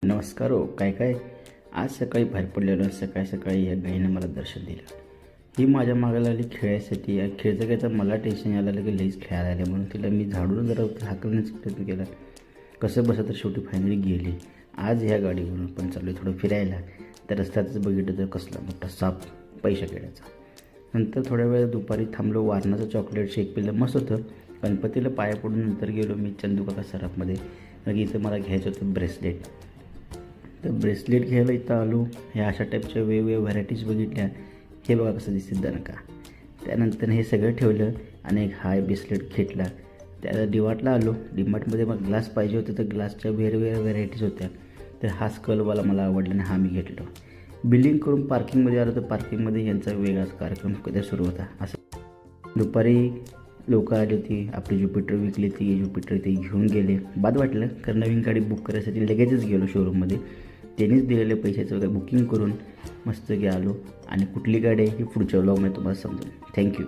नमस्कार हो. काय आज सकाळी बाहेर पडलेलो. सकाळी या गाईनं मला दर्शन दिलं. ही माझ्या मागे लागली खेळायसाठी. खेळता मला टेन्शन यायला लागलं की लईच खेळायला आले म्हणून तिला मी झाडून जरा हाकलण्याचा प्रयत्न केला. कसं बसं तर शेवटी फायनली गेली. आज ह्या गाडीवरून पण चालू आहे थोडं फिरायला. तर रस्त्यातच बघितलं तर कसला मोठा साप पैसा खेळायचा. नंतर थोड्या वेळ दुपारी थांबलो. वारणाचं चॉकलेट शेक पिलं, मस्त होतं. गणपतीला पाया पडून नंतर गेलो मी चंदूकाका सराफमध्ये. मग इथं मला घ्यायचं होतं ब्रेसलेट. तर ब्रेसलेट घ्यायला इथं आलो. ह्या अशा टाईपच्या वेगवेगळ्या व्हरायटीज बघितल्या. हे बघा कसं दिसते दणका. त्यानंतर हे सगळं ठेवलं आणि एक हाय ब्रेसलेट घेतला. त्याला डीमार्टला आलो. डीमार्टमध्ये मग ग्लास पाहिजे होते तर ग्लासच्या वेगवेगळ्या व्हरायटीज होत्या. तर हा स्कलवाला मला आवडला आणि हा मी घेतलो. बिलिंग करून पार्किंगमध्ये आलो तर पार्किंगमध्ये यांचा वेगळाच कार्यक्रम कधी सुरू होता. असं दुपारी लोक आली होती. आपली ज्युपिटर विकली ती ज्युपिटर ते घेऊन गेले. बाद वाटलं कारण नवीन गाडी बुक करायसाठी लगेचच गेलो शोरूममध्ये. त्यांनीच दिलेल्या पैशाचं वगैरे बुकिंग करून मस्त आलो. आणि कुठली गाडी आहे ही पुढच्या व्लॉगमध्ये तुम्हाला समजेल. थँक्यू.